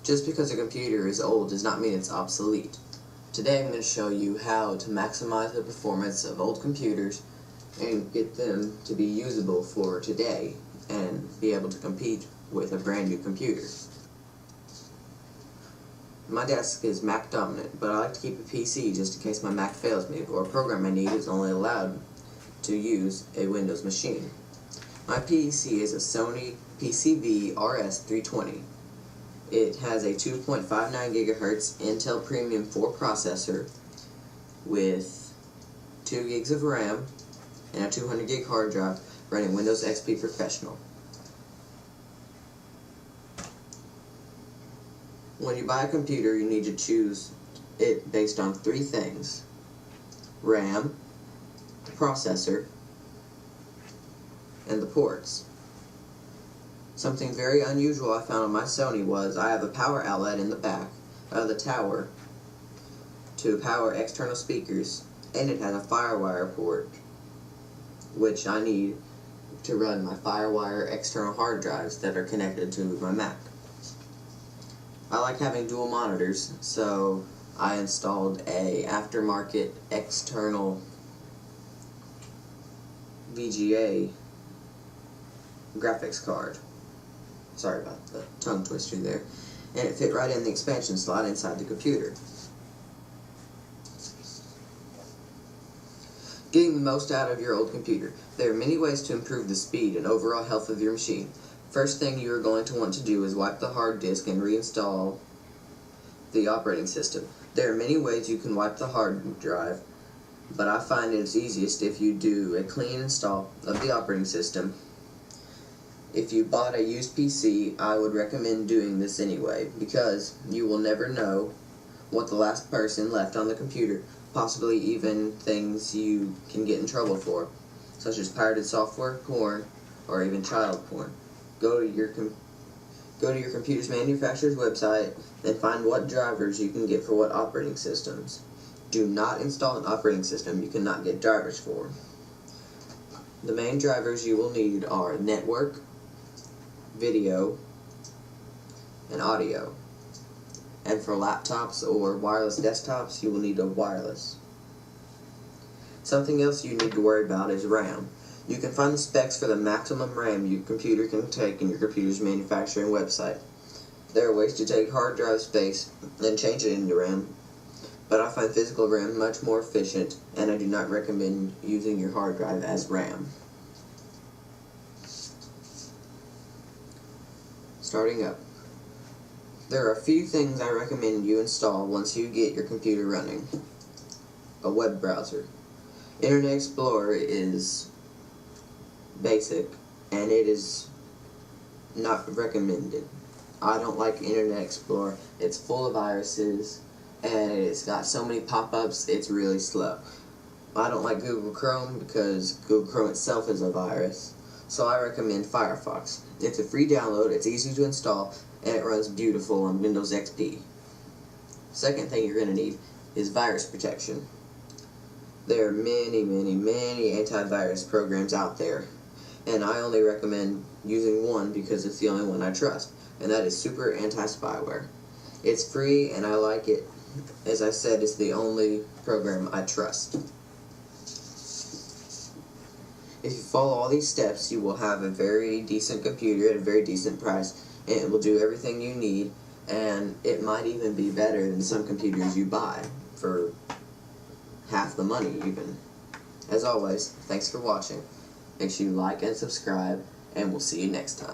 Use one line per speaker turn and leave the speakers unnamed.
Just because a computer is old does not mean it's obsolete. Today I'm going to show you how to maximize the performance of old computers and get them to be usable for today and be able to compete with a brand new computer. My desk is Mac dominant, but I like to keep a PC just in case my Mac fails me or a program I need is only allowed to use a Windows machine. My PC is a Sony PCV RS320. It has a 2.59 GHz Intel Premium 4 processor with 2 gigs of RAM and a 200 gig hard drive running Windows XP Professional. When you buy a computer, you need to choose it based on 3 things: RAM, the processor, and the ports. Something very unusual I found on my Sony was I have a power outlet in the back of the tower to power external speakers, and it has a FireWire port, which I need to run my FireWire external hard drives that are connected to my Mac. I like having dual monitors, so I installed a aftermarket external VGA graphics card. Sorry about the tongue twister there. And it fit right in the expansion slot inside the computer. Getting the most out of your old computer. There are many ways to improve the speed and overall health of your machine. First thing you are going to want to do is wipe the hard disk and reinstall the operating system. There are many ways you can wipe the hard drive, but I find it's easiest if you do a clean install of the operating system. If you bought a used PC, I would recommend doing this anyway, because you will never know what the last person left on the computer, possibly even things you can get in trouble for, such as pirated software, porn, or even child porn. Go to your computer's manufacturer's website and find what drivers you can get for what operating systems. Do not install an operating system you cannot get drivers for. The main drivers you will need are network, video, and audio. And for laptops or wireless desktops, you will need a wireless. Something else you need to worry about is RAM. You can find the specs for the maximum RAM your computer can take in your computer's manufacturing website. There are ways to take hard drive space and change it into RAM, but I find physical RAM much more efficient, and I do not recommend using your hard drive as RAM. Starting up. There are a few things I recommend you install once you get your computer running. A web browser. Internet Explorer is basic, and it is not recommended. I don't like Internet Explorer. It's full of viruses, and it's got so many pop-ups, it's really slow. I don't like Google Chrome because Google Chrome itself is a virus, so I recommend Firefox. It's a free download, it's easy to install, and it runs beautiful on Windows XP. Second thing you're going to need is virus protection. There are many antivirus programs out there, and I only recommend using one because it's the only one I trust, and that is Super Anti-Spyware. It's free and I like it. As I said, it's the only program I trust. If you follow all these steps, you will have a very decent computer at a very decent price, and it will do everything you need, and it might even be better than some computers you buy for half the money even. As always, thanks for watching. Make sure you like and subscribe, and we'll see you next time.